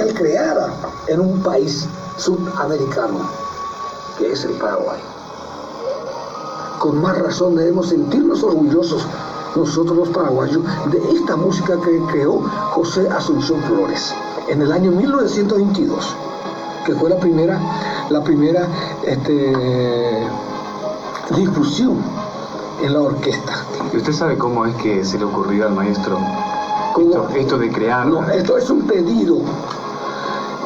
creada en un país sudamericano, que es el Paraguay. Con más razón debemos sentirnos orgullosos nosotros los paraguayos de esta música que creó José Asunción Flores en el año 1922, que fue la primera difusión en la orquesta. ¿Y usted sabe cómo es que se le ocurrió al maestro esto de crear? No, esto es un pedido.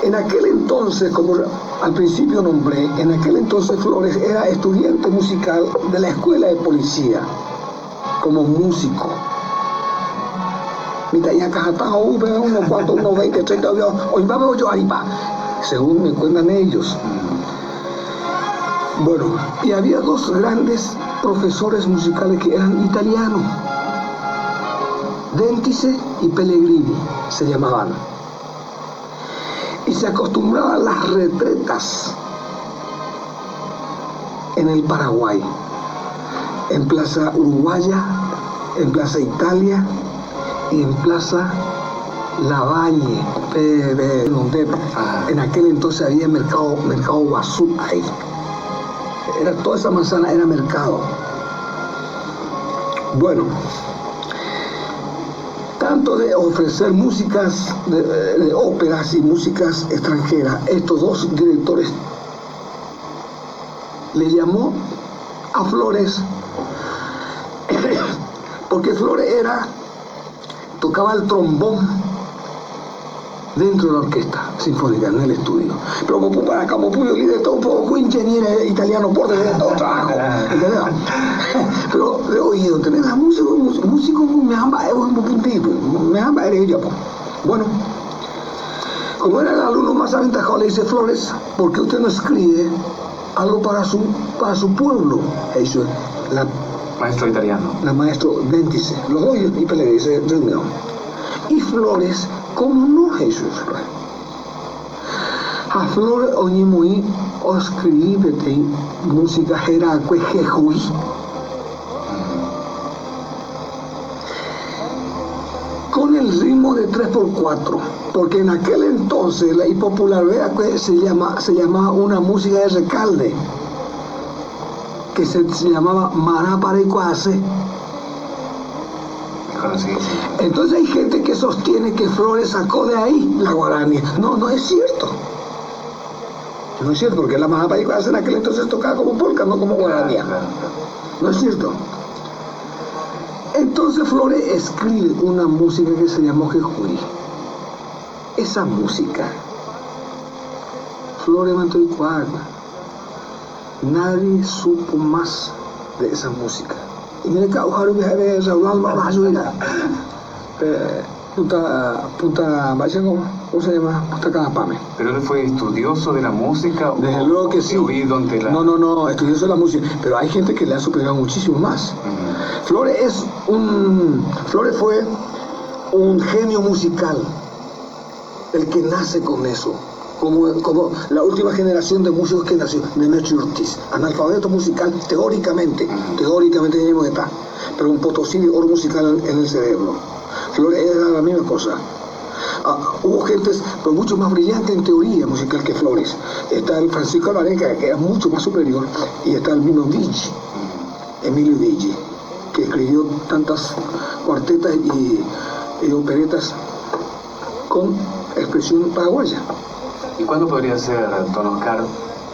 En aquel entonces, como al principio nombré, en aquel entonces Flores era estudiante musical de la escuela de policía, como músico. Unos cuantos, unos 20, 30, hoy vamos yo aripa, según me cuentan ellos. Bueno, y había dos grandes profesores musicales que eran italianos, Dentice y Pellegrini se llamaban. Y se acostumbraban a las retretas en el Paraguay, en Plaza Uruguaya, en Plaza Italia y en Plaza Lavalle, donde en aquel entonces había mercado Guazú ahí. Toda esa manzana era mercado. Bueno, tanto de ofrecer músicas de óperas y músicas extranjeras, estos dos directores le llamó a Flores porque Flores tocaba el trombón dentro de la orquesta sinfónica, en el estudio. Pero como pudo líder todo un poco ingeniero italiano por de todo trabajo. Pero de oído, tener la música me amba ella. Bueno, como era el alumno más aventajado, le dice: Flores, ¿por qué usted no escribe algo para su pueblo? Eso, maestro italiano. La maestro Dentice, los dos y Pellegrini se reunieron. Y Flores, ¿cómo no, Jesús? A Flores oñimui o escribite música jeracue jejuy. Con el ritmo de 3x4, porque en aquel entonces la popular se llamaba una música de recalde, que se llamaba Maraparecuase. Entonces hay gente que sostiene que Flores sacó de ahí la guarania. No es cierto. No es cierto, porque la Maraparecuase en aquel entonces tocaba como polka, no como guarania. No es cierto. Entonces Flores escribe una música que se llamó Jejurí. Esa música, Flores Mantoicuagua, nadie supo más de esa música. Y mira que ¿cómo se llama? Punta Canapame. ¿Pero él fue estudioso de la música? Desde luego que sí. No, estudioso de la música. Pero hay gente que le ha superado muchísimo más. Flores fue un genio musical, el que nace con eso, como la última generación de músicos que nació, Demetrio Ortiz, analfabeto musical teóricamente tenemos que estar, pero un potosí de oro musical en el cerebro. Flores era la misma cosa. Hubo gentes, pero mucho más brillante en teoría musical que Flores. Está el Francisco Alvarez, que era mucho más superior, y está el mismo Digi, Emilio Digi, que escribió tantas cuartetas y operetas con expresión paraguaya. ¿Y cuándo podría ser, don Oscar,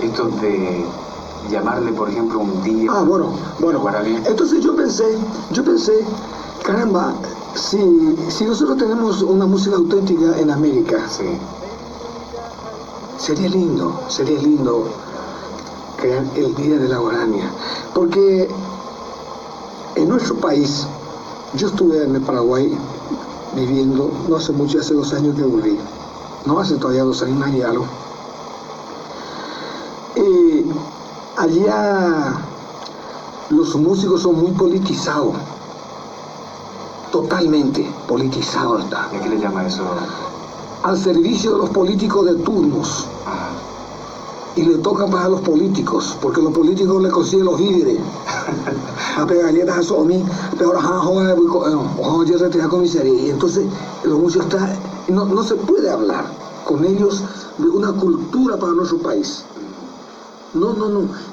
esto de llamarle, por ejemplo, un día? Bueno. Entonces yo pensé, caramba, si nosotros tenemos una música auténtica en América, sí, sería lindo crear el Día de la Guarania, porque en nuestro país, yo estuve en el Paraguay viviendo, no hace mucho, hace 2 años que volví, no hace todavía 2 años, y algo. Allá los músicos son muy politizados, totalmente politizados. ¿Y a qué le llama eso? Al servicio de los políticos de turnos. Y le toca pagar a los políticos, porque los políticos le consiguen los víveres. A pegar galletas a Somi, pero ahora con miseria. Y entonces los músicos no se puede hablar con ellos de una cultura para nuestro país. No.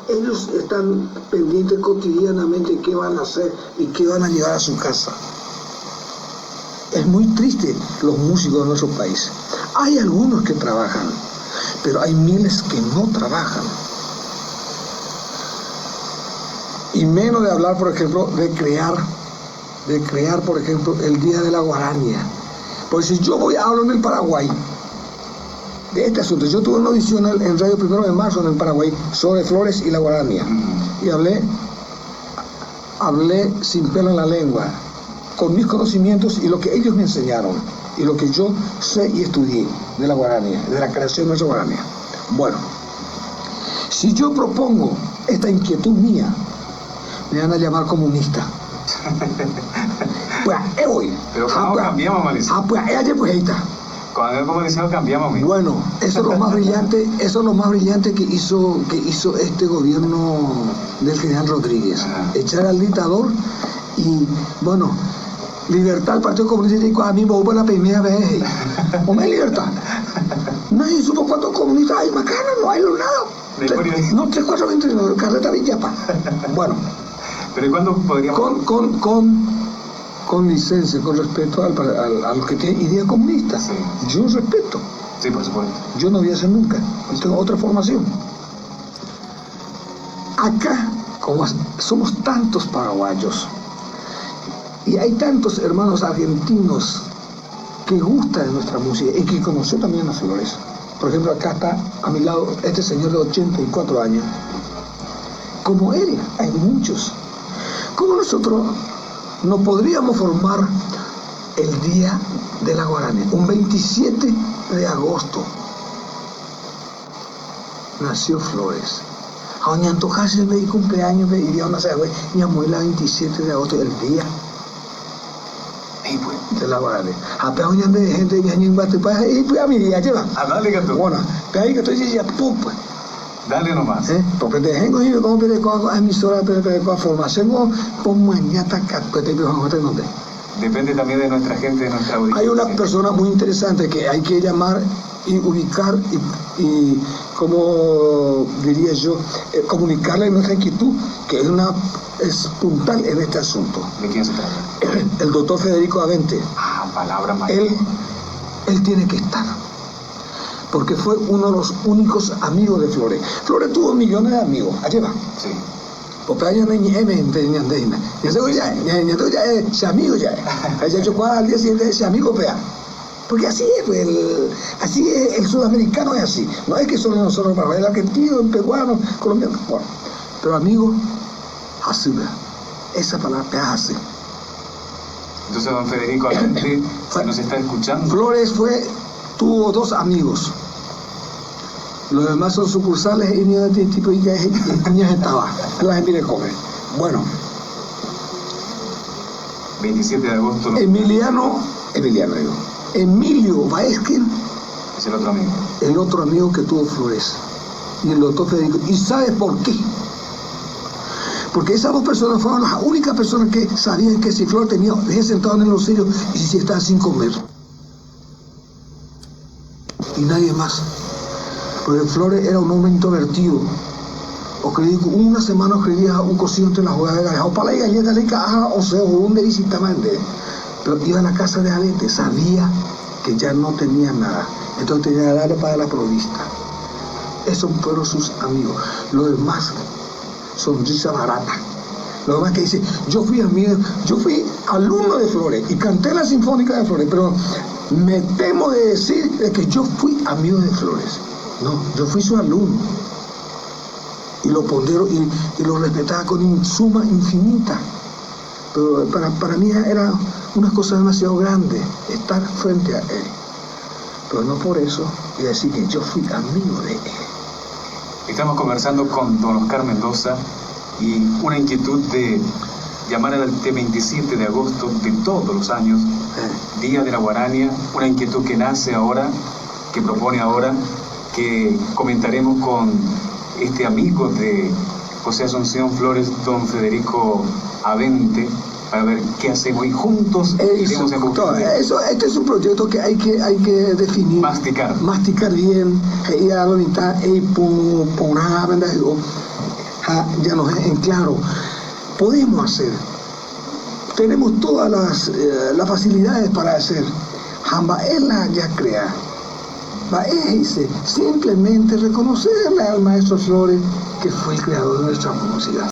Ellos están pendientes cotidianamente de qué van a hacer y qué van a llevar a su casa. Es muy triste los músicos de nuestro país. Hay algunos que trabajan, pero hay miles que no trabajan. Y menos de hablar, por ejemplo, de crear, por ejemplo, el Día de la Guarania. Porque si yo hablo en el Paraguay de este asunto, yo tuve una audición en Radio 1 de Marzo en el Paraguay sobre Flores y la Guarania. Y hablé sin pelo en la lengua, con mis conocimientos y lo que ellos me enseñaron, y lo que yo sé y estudié de la Guarania, de la creación de nuestra Guarania. Bueno, si yo propongo esta inquietud mía, me van a llamar comunista. Pues hoy. Pero ¿cómo cambiamos, Mauricio? Pues ayer pues ahí está. Cuando como liceo cambiamos, amigo. Bueno, eso es lo más brillante que hizo este gobierno del general Rodríguez. Ajá. Echar al dictador y, bueno, libertad al Partido Comunista y a mí me la primera vez. ¿O me libertad? Nadie supo cuántos comunistas hay, macana, no hay nada. No, 3, 4, 20, Carleta Villapa. Bueno. Pero ¿y cuándo podríamos...? Con licencia, con respeto a los que tienen idea comunista. Sí. Yo respeto. Sí, por supuesto. Yo no voy a hacer nunca. Yo tengo otra formación. Acá, como somos tantos paraguayos y hay tantos hermanos argentinos que gustan de nuestra música y que conoció también a Flores. Por ejemplo, acá está a mi lado este señor de 84 años. Como él, hay muchos. Como nosotros no podríamos formar el Día de la Guarania. Un 27 de agosto nació Flores. A doña antojarse el cumpleaños, me iría a una saga, mi abuela 27 de agosto, el día de la Guarania. A peoña de gente que año en Batupa, y pues a mi día lleva. Ah, dale que tú. Bueno, pero ahí que estoy diciendo, pupa. Dale nomás. Porque te dejen y como pide con emisora, pero con formación, con mañana, Depende también de nuestra gente, de nuestra audiencia. Hay una persona muy interesante que hay que llamar y ubicar y como diría yo, comunicarle nuestra inquietud, que es puntual en este asunto. ¿De quién se trata? El doctor Federico Avente. Palabra maestra. Él tiene que estar, porque fue uno de los únicos amigos de Flores. Flores tuvo millones de amigos, allí va. Sí. Porque hay ese amigo ya. Al día siguiente ese amigo vea. Porque así es, pues, el sudamericano es así. No es que solo nosotros, el argentino, el peruano, el colombiano. Bueno, pero amigo, así vea. Esa palabra es así. Entonces, don Federico, si nos está escuchando. Flores tuvo 2 amigos. Los demás son sucursales y niños de tipo y niñas estaba. La gente le come. Bueno. 27 de agosto. Emilio Baesquin. Es el otro amigo. El otro amigo que tuvo Flores. Y el doctor Federico. ¿Y sabes por qué? Porque esas 2 personas fueron las únicas personas que sabían que si Flores dejé sentado en los sellos y si estaba sin comer. Y nadie más. Porque Flores era un hombre introvertido. Una semana escribía un cocido entre las jugadas de galleta, para la galleta le caja, o sea, un de visitamante. Pero iba a la casa de Alete, sabía que ya no tenía nada. Entonces tenía que darle para la provista. Esos fueron sus amigos. Los demás, sonrisa barata. Los demás que dice, yo fui alumno de Flores y canté la Sinfónica de Flores, pero me temo de decir que yo fui amigo de Flores. No, yo fui su alumno y lo pondero y lo respetaba con suma infinita, pero para mí era una cosa demasiado grande estar frente a él, pero no por eso y decir que yo fui amigo de él. Estamos conversando con don Oscar Mendoza y una inquietud de llamar al 27 de agosto de todos los años, Día de la Guarania, una inquietud que nace ahora, que propone ahora, que comentaremos con este amigo de José Asunción Flores, don Federico Avente, para ver qué hacemos y juntos iremos en busca de este es un proyecto que hay que definir, masticar bien, y a la mitad y por ya nos en claro podemos hacer, tenemos todas las facilidades para hacer. Hamba ella ya crea, va simplemente reconocerle al maestro Flores que fue el creador de nuestra música.